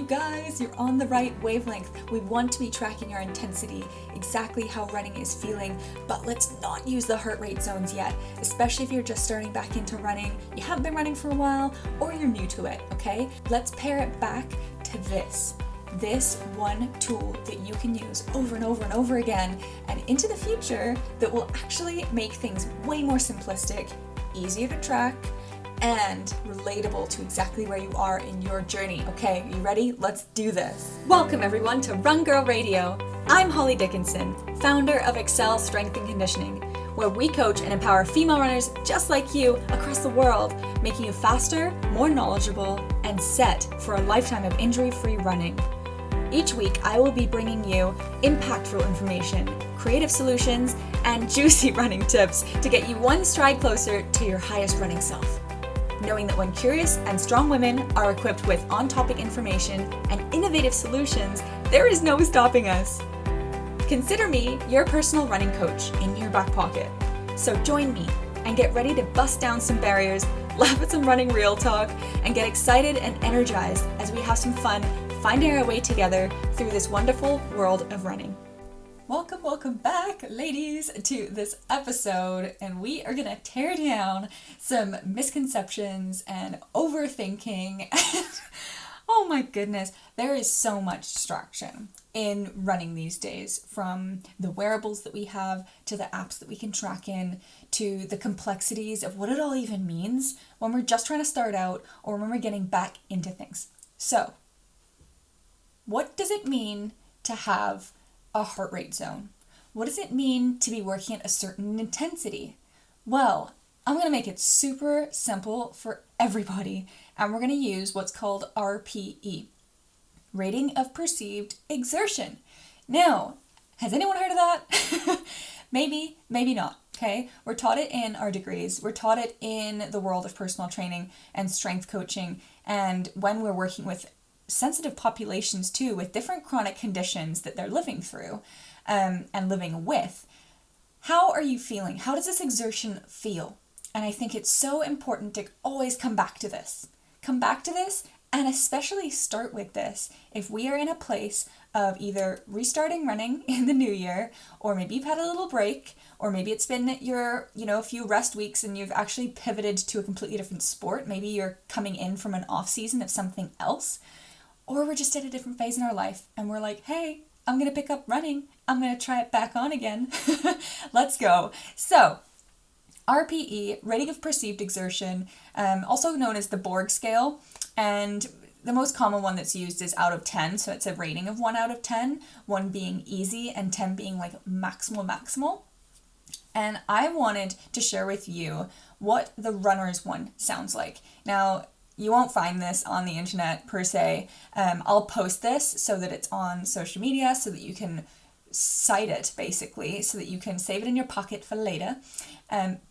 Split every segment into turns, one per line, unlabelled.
guys, you're on the right wavelength. We want to be tracking our intensity, exactly how running is feeling, but let's not use the heart rate zones yet, especially if you're just starting back into running, you haven't been running for a while, or you're new to it, okay? Let's pair it back to this one tool that you can use over and over and over again and into the future that will actually make things way more simplistic, easier to track, and relatable to exactly where you are in your journey. Okay, you ready? Let's do this. Welcome everyone to Run Girl Radio. I'm Holly Dickinson, founder of Excel Strength and Conditioning, where we coach and empower female runners just like you across the world, making you faster, more knowledgeable, and set for a lifetime of injury-free running. Each week, I will be bringing you impactful information, creative solutions, and juicy running tips to get you one stride closer to your highest running self. Knowing that when curious and strong women are equipped with on-topic information and innovative solutions, there is no stopping us. Consider me your personal running coach in your back pocket. So join me and get ready to bust down some barriers, laugh at some running real talk, and get excited and energized as we have some fun finding our way together through this wonderful world of running. Welcome back, ladies, to this episode, and we are gonna tear down some misconceptions and overthinking. Oh my goodness, there is so much distraction in running these days, from the wearables that we have to the apps that we can track in to the complexities of what it all even means when we're just trying to start out or when we're getting back into things. So, what does it mean to have a heart rate zone? What does it mean to be working at a certain intensity? Well, I'm going to make it super simple for everybody, and we're going to use what's called RPE, Rating of Perceived Exertion. Now, has anyone heard of that? Maybe not, okay? We're taught it in our degrees. We're taught it in the world of personal training and strength coaching, and when we're working with sensitive populations too, with different chronic conditions that they're living through and living with. How are you feeling? How does this exertion feel? And I think it's so important to always come back to this. Come back to this, and especially start with this if we are in a place of either restarting running in the new year, or maybe you've had a little break, or maybe it's been a few rest weeks and you've actually pivoted to a completely different sport. Maybe you're coming in from an off season of something else. Or we're just at a different phase in our life and we're like, hey, I'm going to pick up running. I'm going to try it back on again. Let's go. So RPE, Rating of Perceived Exertion, also known as the Borg scale. And the most common one that's used is out of 10. So it's a rating of 1 out of 10, 1 being easy and 10 being like maximal. And I wanted to share with you what the runner's one sounds like. Now, you won't find this on the internet per se. I'll post this so that it's on social media so that you can cite it basically, so that you can save it in your pocket for later.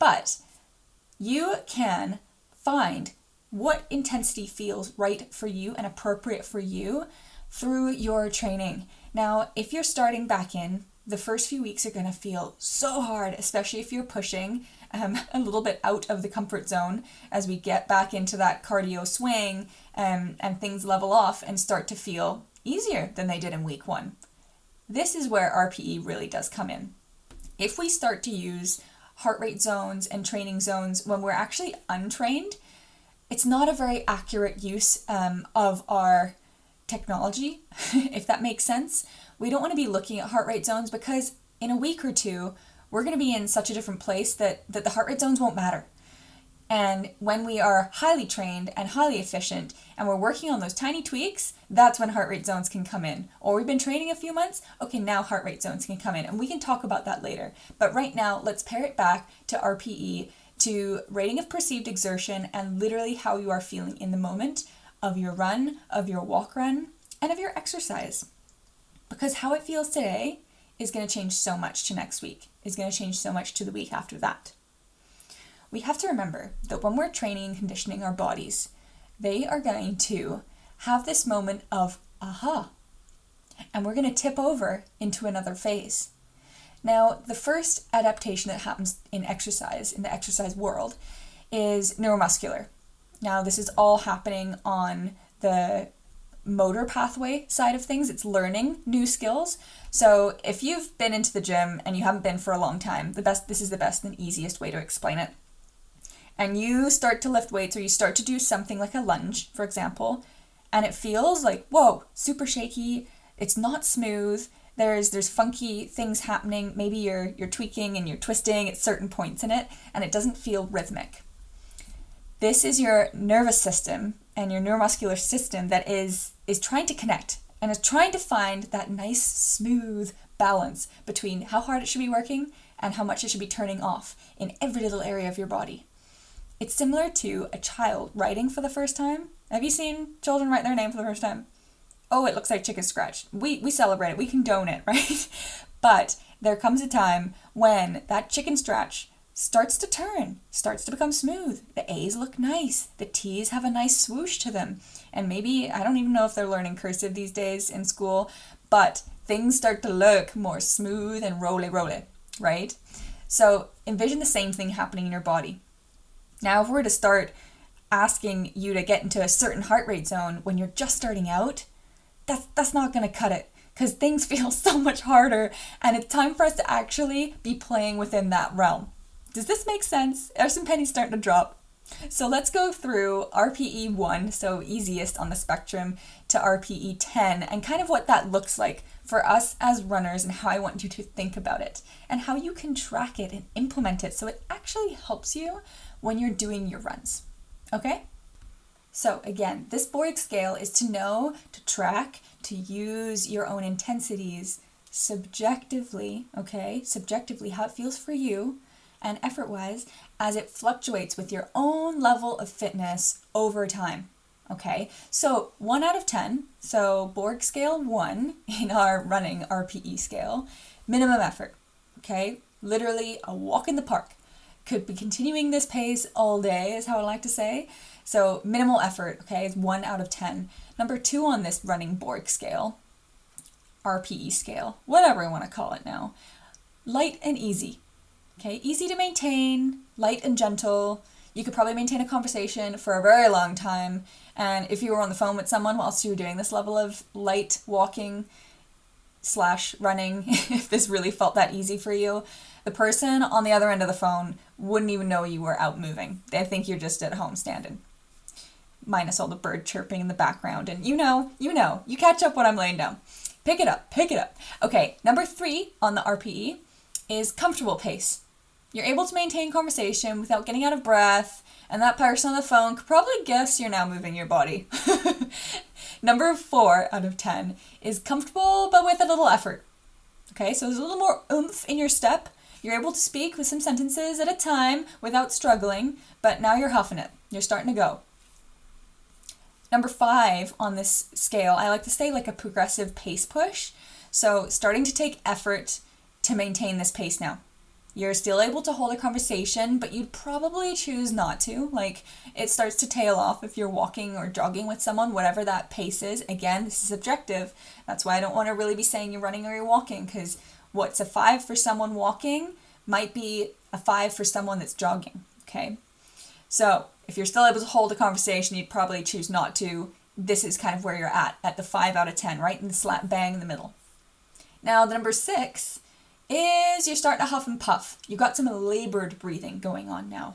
But you can find what intensity feels right for you and appropriate for you through your training. Now, if you're starting back in, the first few weeks are going to feel so hard, especially if you're pushing a little bit out of the comfort zone as we get back into that cardio swing and things level off and start to feel easier than they did in week 1. This is where RPE really does come in. If we start to use heart rate zones and training zones when we're actually untrained, it's not a very accurate use of our technology, if that makes sense. We don't want to be looking at heart rate zones because in a week or two, we're going to be in such a different place that the heart rate zones won't matter. And when we are highly trained and highly efficient and we're working on those tiny tweaks, that's when heart rate zones can come in. Or we've been training a few months, okay, now heart rate zones can come in. And we can talk about that later. But right now, let's pair it back to RPE, to Rating of Perceived Exertion, and literally how you are feeling in the moment of your run, of your walk run, and of your exercise. Because how it feels today is going to change so much to next week, is going to change so much to the week after that. We have to remember that when we're training and conditioning our bodies, they are going to have this moment of aha, and we're going to tip over into another phase. Now, the first adaptation that happens in the exercise world, is neuromuscular. Now, this is all happening on the motor pathway side of things. It's learning new skills. So if you've been into the gym and you haven't been for a long time, this is the best and easiest way to explain it. And you start to lift weights, or you start to do something like a lunge, for example, and it feels like, whoa, super shaky. It's not smooth. There's funky things happening. Maybe you're tweaking and you're twisting at certain points in it, and it doesn't feel rhythmic. This is your nervous system and your neuromuscular system that is trying to connect and is trying to find that nice, smooth balance between how hard it should be working and how much it should be turning off in every little area of your body. It's similar to a child writing for the first time. Have you seen children write their name for the first time? Oh, it looks like chicken scratch. We celebrate it. We condone it, right? But there comes a time when that chicken scratch starts to turn, starts to become smooth. The A's look nice. The T's have a nice swoosh to them. And maybe, I don't even know if they're learning cursive these days in school, but things start to look more smooth and roly, right? So envision the same thing happening in your body. Now, if we were to start asking you to get into a certain heart rate zone when you're just starting out, that's not going to cut it, because things feel so much harder, and it's time for us to actually be playing within that realm. Does this make sense? Are some pennies starting to drop? So let's go through RPE 1, so easiest on the spectrum, to RPE 10, and kind of what that looks like for us as runners, and how I want you to think about it, and how you can track it and implement it so it actually helps you when you're doing your runs. Okay? So again, this Borg scale is to know, to track, to use your own intensities subjectively, okay? Subjectively, how it feels for you, and effort-wise, as it fluctuates with your own level of fitness over time, okay? So 1 out of 10, so Borg scale 1 in our running RPE scale, minimum effort, okay? Literally a walk in the park. Could be continuing this pace all day, is how I like to say. So minimal effort, okay, is 1 out of 10. Number 2 on this running Borg scale, RPE scale, whatever I want to call it now, light and easy. Okay, easy to maintain, light and gentle. You could probably maintain a conversation for a very long time. And if you were on the phone with someone whilst you were doing this level of light walking / running, if this really felt that easy for you, the person on the other end of the phone wouldn't even know you were out moving. They think you're just at home standing. Minus all the bird chirping in the background. And you catch up what I'm laying down. Pick it up. Okay, number 3 on the RPE is comfortable pace. You're able to maintain conversation without getting out of breath, and that person on the phone could probably guess you're now moving your body. Number 4 out of 10 is comfortable but with a little effort. Okay, so there's a little more oomph in your step. You're able to speak with some sentences at a time without struggling, but now you're huffing it. You're starting to go. Number 5 on this scale, I like to say like a progressive pace push. So starting to take effort to maintain this pace now. You're still able to hold a conversation, but you'd probably choose not to. Like, it starts to tail off if you're walking or jogging with someone, whatever that pace is. Again, this is subjective. That's why I don't want to really be saying you're running or you're walking, because what's a 5 for someone walking might be a 5 for someone that's jogging, okay? So if you're still able to hold a conversation, you'd probably choose not to. This is kind of where you're at the 5 out of 10, right in the slap bang in the middle. Now, the number 6 is you're starting to huff and puff. You've got some labored breathing going on now.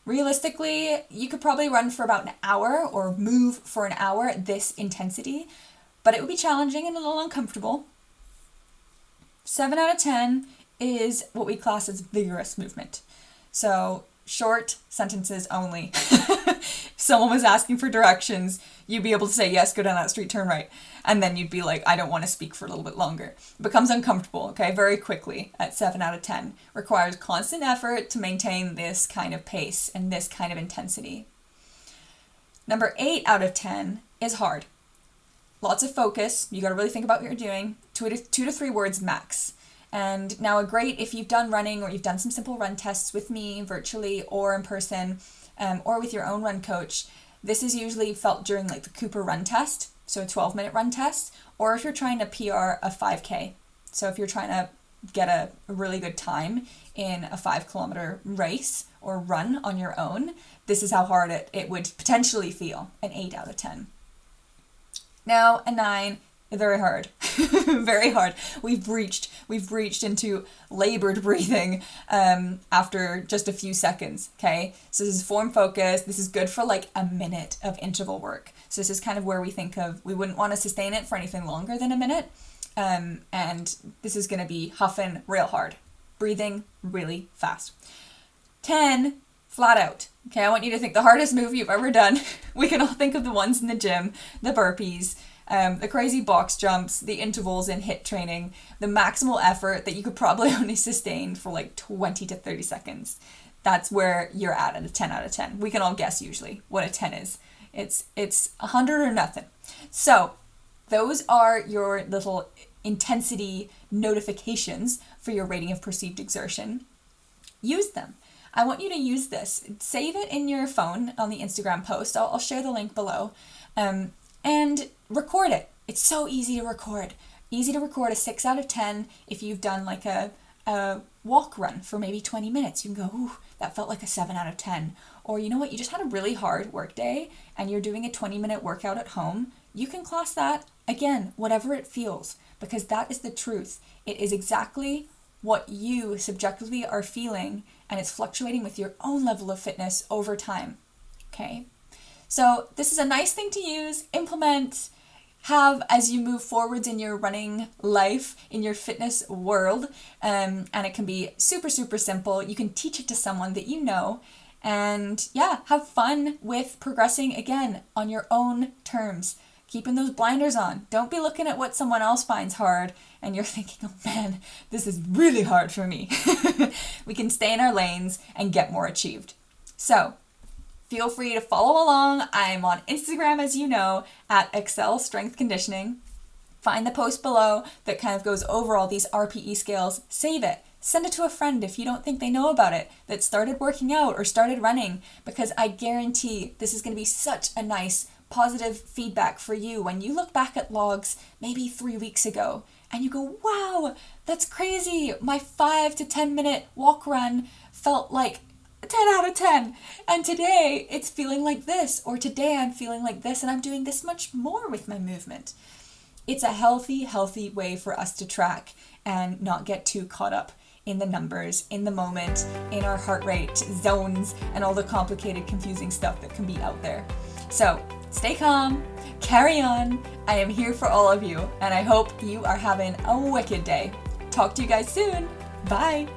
Realistically, you could probably run for about an hour or move for an hour at this intensity, but it would be challenging and a little uncomfortable. 7 out of 10 is what we class as vigorous movement. So short sentences only. If someone was asking for directions, you'd be able to say, yes, go down that street, turn right. And then you'd be like, I don't want to speak for a little bit longer. It becomes uncomfortable, okay, very quickly at 7 out of 10. Requires constant effort to maintain this kind of pace and this kind of intensity. Number 8 out of 10 is hard. Lots of focus. You got to really think about what you're doing. 2 to 3 words max. And now if you've done running or you've done some simple run tests with me virtually or in person, or with your own run coach, this is usually felt during like the Cooper run test, so a 12-minute run test, or if you're trying to PR a 5K. So if you're trying to get a really good time in a 5-kilometer race or run on your own, this is how hard it would potentially feel, an 8 out of 10. Now a 9, very hard, very hard. We've reached into labored breathing after just a few seconds, okay? So this is form focus. This is good for like a minute of interval work. So this is kind of where we think of, we wouldn't want to sustain it for anything longer than a minute. And this is going to be huffing real hard, breathing really fast. 10, flat out. Okay, I want you to think the hardest move you've ever done. We can all think of the ones in the gym, the burpees, the crazy box jumps, the intervals in HIIT training, the maximal effort that you could probably only sustain for like 20 to 30 seconds. That's where you're at a 10 out of 10. We can all guess usually what a 10 is. It's 100 or nothing. So those are your little intensity notifications for your rating of perceived exertion. Use them. I want you to use this. Save it in your phone on the Instagram post. I'll share the link below. And record it. It's so easy to record. Easy to record a 6 out of 10 if you've done like a walk run for maybe 20 minutes. You can go, ooh, that felt like a 7 out of 10. Or you know what, you just had a really hard work day and you're doing a 20-minute workout at home. You can class that, again, whatever it feels, because that is the truth. It is exactly what you subjectively are feeling, and it's fluctuating with your own level of fitness over time, okay? So this is a nice thing to use, implement, have as you move forwards in your running life, in your fitness world, and it can be super, super simple. You can teach it to someone that you know, and yeah, have fun with progressing again on your own terms. Keeping those blinders on. Don't be looking at what someone else finds hard and you're thinking, oh man, this is really hard for me. We can stay in our lanes and get more achieved. So feel free to follow along. I'm on Instagram, as you know, at Excel Strength Conditioning. Find the post below that kind of goes over all these RPE scales. Save it. Send it to a friend if you don't think they know about it, that started working out or started running, because I guarantee this is going to be such a nice positive feedback for you when you look back at logs maybe 3 weeks ago and you go, wow, that's crazy. My 5 to 10 minute walk run felt like 10 out of 10. And today it's feeling like this, or today I'm feeling like this and I'm doing this much more with my movement. It's a healthy way for us to track and not get too caught up in the numbers, in the moment, in our heart rate zones, and all the complicated, confusing stuff that can be out there. So stay calm, carry on. I am here for all of you, and I hope you are having a wicked day. Talk to you guys soon. Bye.